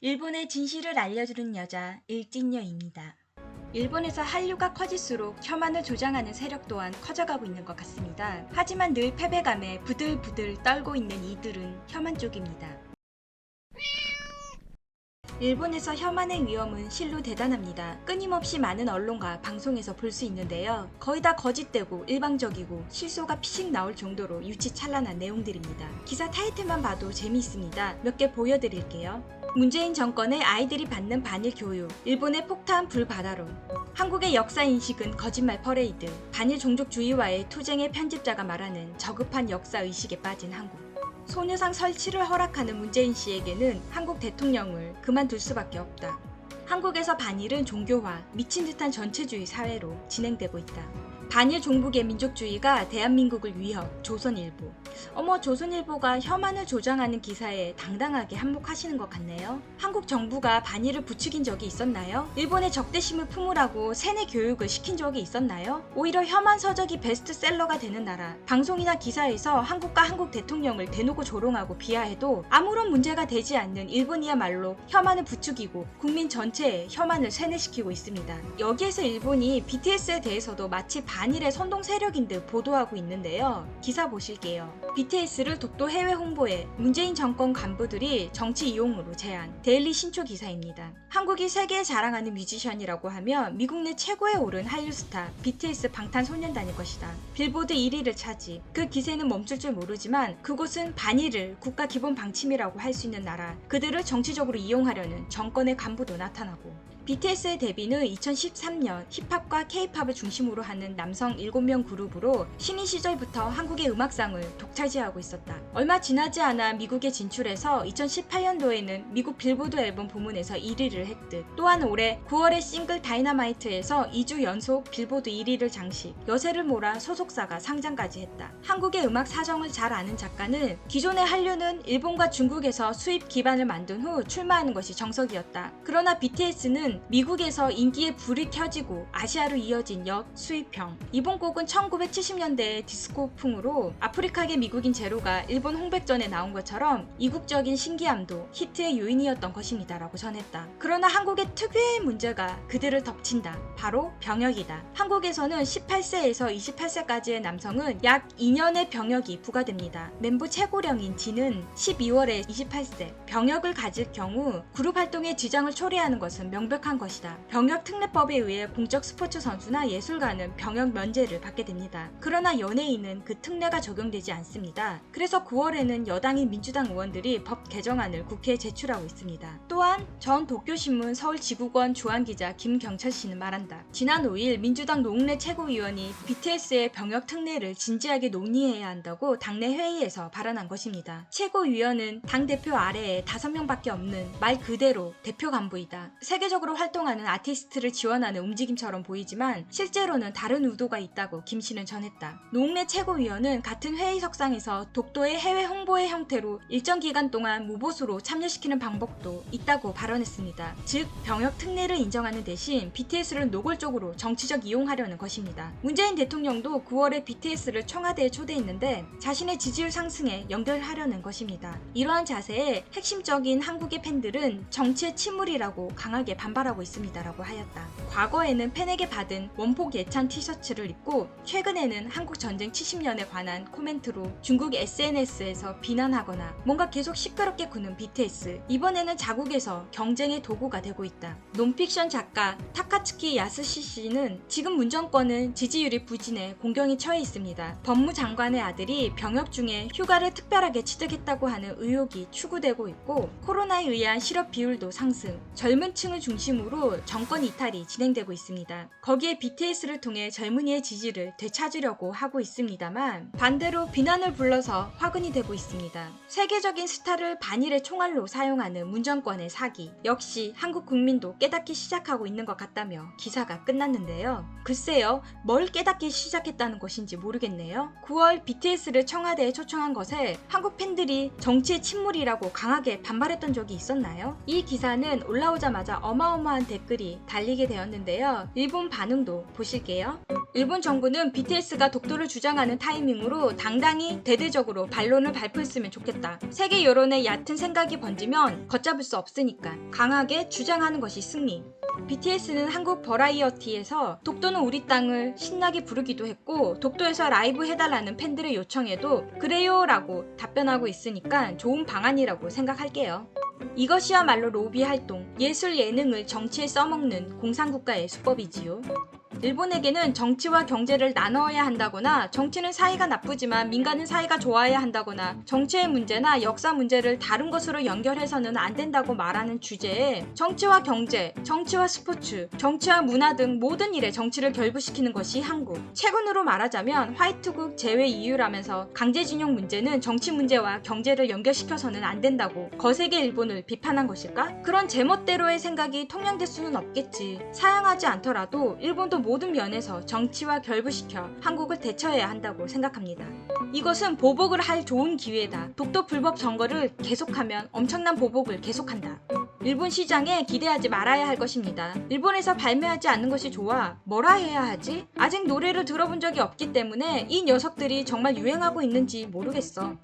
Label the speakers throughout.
Speaker 1: 일본의 진실을 알려주는 여자 일진녀입니다. 일본에서 한류가 커질수록 혐한을 조장하는 세력 또한 커져가고 있는 것 같습니다. 하지만 늘 패배감에 부들부들 떨고 있는 이들은 혐한 쪽입니다. 일본에서 혐한의 위험은 실로 대단합니다. 끊임없이 많은 언론과 방송에서 볼 수 있는데요. 거의 다 거짓되고 일방적이고 실소가 피식 나올 정도로 유치찬란한 내용들입니다. 기사 타이틀만 봐도 재미있습니다. 몇 개 보여드릴게요. 문재인 정권의 아이들이 받는 반일 교육, 일본의 폭탄 불바다로, 한국의 역사인식은 거짓말 퍼레이드, 반일 종족주의와의 투쟁의 편집자가 말하는 저급한 역사의식에 빠진 한국. 소녀상 설치를 허락하는 문재인 씨에게는 한국 대통령을 그만둘 수밖에 없다. 한국에서 반일은 종교화, 미친 듯한 전체주의 사회로 진행되고 있다. 반일 종북의 민족주의가 대한민국을 위협, 조선일보. 조선일보가 혐한을 조장하는 기사에 당당하게 한몫하시는 것 같네요. 한국 정부가 반일을 부추긴 적이 있었나요? 일본에 적대심을 품으라고 세뇌 교육을 시킨 적이 있었나요? 오히려 혐한 서적이 베스트셀러가 되는 나라, 방송이나 기사에서 한국과 한국 대통령을 대놓고 조롱하고 비하해도 아무런 문제가 되지 않는 일본이야말로 혐한을 부추기고 국민 전체에 혐한을 세뇌시키고 있습니다. 여기에서 일본이 BTS에 대해서도 마치 반일의 선동 세력인 듯 보도하고 있는데요. 기사 보실게요. BTS를 독도 해외 홍보에 문재인 정권 간부들이 정치 이용으로 제안. 데일리 신초 기사입니다. 한국이 세계에 자랑하는 뮤지션이라고 하면 미국 내 최고에 오른 한류 스타 BTS 방탄소년단일 것이다. 빌보드 1위를 차지. 그 기세는 멈출 줄 모르지만 그곳은 반일을 국가 기본 방침이라고 할 수 있는 나라. 그들을 정치적으로 이용하려는 정권의 간부도 나타나고. BTS의 데뷔는 2013년 힙합과 K-팝을 중심으로 하는 남성 7명 그룹으로 신인 시절부터 한국의 음악상을 독차지하고 있었다. 얼마 지나지 않아 미국에 진출해서 2018년도에는 미국 빌보드 앨범 부문에서 1위를 획득. 또한 올해 9월에 싱글 다이너마이트에서 2주 연속 빌보드 1위를 장식. 여세를 몰아 소속사가 상장까지 했다. 한국의 음악 사정을 잘 아는 작가는 기존의 한류는 일본과 중국에서 수입 기반을 만든 후 출마하는 것이 정석이었다. 그러나 BTS는 미국에서 인기의 불이 켜지고 아시아로 이어진 역 수입형. 이번 곡은 1970년대의 디스코풍으로 아프리카계 미국인 제로가 일본 홍백전에 나온 것처럼 이국적인 신기함도 히트의 요인이었던 것입니다라고 전했다. 그러나 한국의 특유의 문제가 그들을 덮친다. 바로 병역이다. 한국에서는 18세에서 28세까지의 남성은 약 2년의 병역이 부과됩니다. 멤버 최고령인 진은 12월에 28세. 병역을 가질 경우 그룹 활동에 지장을 초래하는 것은 명백한 것이다. 병역 특례법에 의해 공적 스포츠 선수나 예술가는 병역 면제를 받게 됩니다. 그러나 연예인은 그 특례가 적용되지 않습니다. 그래서 9월에는 여당인 민주당 의원들이 법 개정안을 국회에 제출하고 있습니다. 또한 전 도쿄신문 서울지구권 주한기자 김경철 씨는 말한다. 지난 5일 민주당 노웅래 최고위원이 BTS의 병역 특례를 진지하게 논의해야 한다고 당내 회의에서 발언한 것입니다. 최고위원은 당대표 아래에 5명밖에 없는 말 그대로 대표 간부이다. 세계적으로 활동하는 아티스트를 지원하는 움직임처럼 보이지만 실제로는 다른 의도가 있다고 김 씨는 전했다. 노웅래 최고위원은 같은 회의석상에서 독도의 해외 홍보의 형태로 일정 기간 동안 무보수로 참여시키는 방법도 있다고 발언했습니다. 즉 병역 특례를 인정하는 대신 BTS를 노골적으로 정치적 이용하려는 것입니다. 문재인 대통령도 9월에 BTS를 청와대에 초대했는데 자신의 지지율 상승에 연결하려는 것입니다. 이러한 자세에 핵심적인 한국의 팬들은 정치의 침울이라고 강하게 반발하고 있습니다라고 하였다. 과거에는 팬에게 받은 원폭 예찬 티셔츠를 입고 최근에는 한국 전쟁 70년에 관한 코멘트로 중국 SNS에서 비난하거나 뭔가 계속 시끄럽게 구는 BTS. 이번에는 자국에서 경쟁의 도구가 되고 있다. 논픽션 작가 타카츠키 야스시 씨는 지금 문정권은 지지율이 부진해 공경에 처해 있습니다. 법무장관의 아들이 병역 중에 휴가를 특별하게 취득했다고 하는 의혹이 추구되고 있고 코로나에 의한 실업 비율도 상승, 젊은 층을 중심으로 정권 이탈이 진행되고 있습니다. 거기에 BTS를 통해 젊은이의 지지를 되찾으려고 하고 있습니다만 반대로 비난을 불러서 화근이 되고 있습니다. 세계적인 스타를 반일의 총알로 사용하는 문정권의 사기. 역시 한국 국민도 깨닫기 시작하고 있는 것 같다며 기사가 끝났는데요. 글쎄요, 뭘 깨닫기 시작했다는 것인지 모르겠네요. 9월 BTS를 청와대에 초청한 것에 한국 팬들이 정치의 침몰이라고 강하게 반발했던 적이 있었나요? 이 기사는 올라오자마자 어마어마한 어마어마한 댓글이 달리게 되었는데요. 일본 반응도 보실게요. 일본 정부는 BTS가 독도를 주장하는 타이밍으로 당당히 대대적으로 반론을 발표했으면 좋겠다. 세계 여론에 얕은 생각이 번지면 걷잡을 수 없으니까 강하게 주장하는 것이 승리. BTS는 한국 버라이어티에서 독도는 우리 땅을 신나게 부르기도 했고 독도에서 라이브 해달라는 팬들의 요청에도 그래요 라고 답변하고 있으니까 좋은 방안이라고 생각할게요. 이것이야말로 로비 활동, 예술 예능을 정치에 써먹는 공산국가의 수법이지요. 일본에게는 정치와 경제를 나눠야 한다거나 정치는 사이가 나쁘지만 민간은 사이가 좋아야 한다거나 정치의 문제나 역사 문제를 다른 것으로 연결해서는 안 된다고 말하는 주제에 정치와 경제, 정치와 스포츠, 정치와 문화 등 모든 일에 정치를 결부시키는 것이 한국. 최근으로 말하자면 화이트국 제외 이유라면서 강제징용 문제는 정치 문제와 경제를 연결시켜서는 안 된다고 거세게 일본을 비판한 것일까? 그런 제멋대로의 생각이 통용될 수는 없겠지. 사양하지 않더라도 일본도 모든 면에서 정치와 결부시켜 한국을 대처해야 한다고 생각합니다. 이것은 보복을 할 좋은 기회다. 독도 불법 점거를 계속하면 엄청난 보복을 계속한다. 일본 시장에 기대하지 말아야 할 것입니다. 일본에서 발매하지 않는 것이 좋아. 뭐라 해야 하지? 아직 노래를 들어본 적이 없기 때문에 이 녀석들이 정말 유행하고 있는지 모르겠어.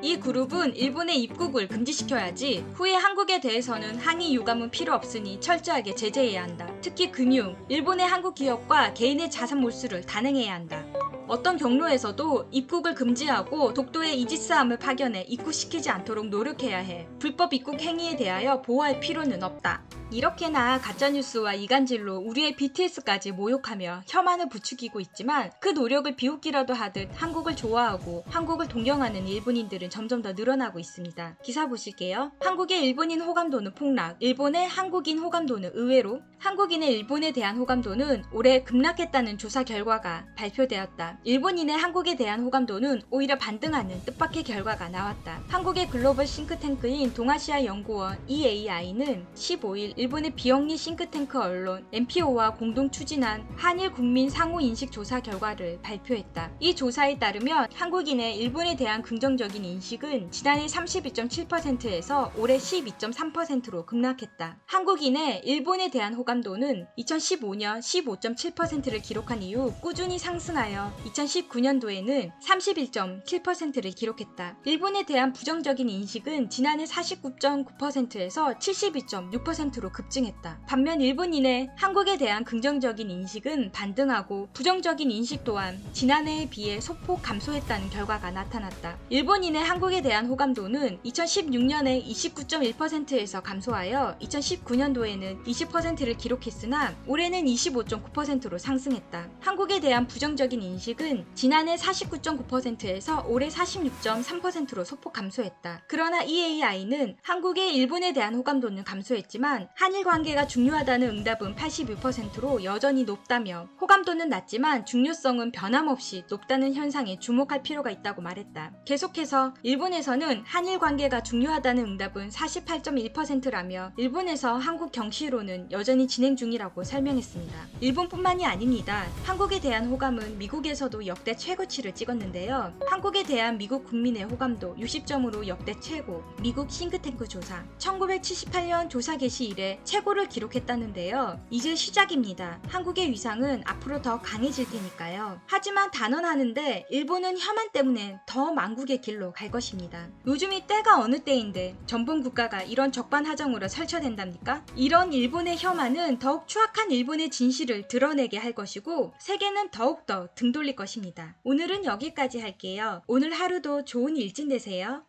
Speaker 1: 이 그룹은 일본의 입국을 금지시켜야지. 후에 한국에 대해서는 항의 유감은 필요 없으니 철저하게 제재해야 한다. 특히 금융, 일본의 한국 기업과 개인의 자산 몰수를 단행해야 한다. 어떤 경로에서도 입국을 금지하고 독도의 이지스함을 파견해 입국시키지 않도록 노력해야 해. 불법 입국 행위에 대하여 보호할 필요는 없다. 이렇게나 가짜뉴스와 이간질로 우리의 BTS까지 모욕하며 혐한을 부추기고 있지만 그 노력을 비웃기라도 하듯 한국을 좋아하고 한국을 동경하는 일본인들은 점점 더 늘어나고 있습니다. 기사 보실게요. 한국의 일본인 호감도는 폭락, 일본의 한국인 호감도는 의외로 한국인의 일본에 대한 호감도는 올해 급락했다는 조사 결과가 발표되었다. 일본인의 한국에 대한 호감도는 오히려 반등하는 뜻밖의 결과가 나왔다. 한국의 글로벌 싱크탱크인 동아시아 연구원 EAI는 15일 일본의 비영리 싱크탱크 언론 NPO와 공동 추진한 한일 국민 상호 인식 조사 결과를 발표했다. 이 조사에 따르면 한국인의 일본에 대한 긍정적인 인식은 지난해 32.7%에서 올해 12.3%로 급락했다. 한국인의 일본에 대한 호감도는 2015년 15.7%를 기록한 이후 꾸준히 상승하여 2019년도에는 31.7%를 기록했다. 일본에 대한 부정적인 인식은 지난해 49.9%에서 72.6%로 급증했다. 반면 일본인의 한국에 대한 긍정적인 인식은 반등하고 부정적인 인식 또한 지난해에 비해 소폭 감소했다는 결과가 나타났다. 일본인의 한국에 대한 호감도는 2016년에 29.1%에서 감소하여 2019년도에는 20%를 기록했으나 올해는 25.9%로 상승했다. 한국에 대한 부정적인 인식은 지난해 49.9%에서 올해 46.3%로 소폭 감소했다. 그러나 EAI는 한국의 일본에 대한 호감도는 감소했지만 한일 관계가 중요하다는 응답은 82%로 여전히 높다며 호감도는 낮지만 중요성은 변함없이 높다는 현상에 주목할 필요가 있다고 말했다. 계속해서 일본에서는 한일 관계가 중요하다는 응답은 48.1%라며 일본에서 한국 경시로는 여전히 진행 중이라고 설명했습니다. 일본뿐만이 아닙니다. 한국에 대한 호감은 미국에서도 역대 최고치를 찍었는데요. 한국에 대한 미국 국민의 호감도 60점으로 역대 최고. 미국 싱크탱크 조사 1978년 조사 개시 이래 최고를 기록했다는데요. 이제 시작입니다. 한국의 위상은 앞으로 더 강해질 테니까요. 하지만 단언하는데 일본은 혐한 때문에 더 망국의 길로 갈 것입니다. 요즘이 때가 어느 때인데 전범 국가가 이런 적반하장으로 설쳐댄답니까? 이런 일본의 혐한은 더욱 추악한 일본의 진실을 드러내게 할 것이고 세계는 더욱더 등 돌릴 것입니다. 오늘은 여기까지 할게요. 오늘 하루도 좋은 일진 되세요.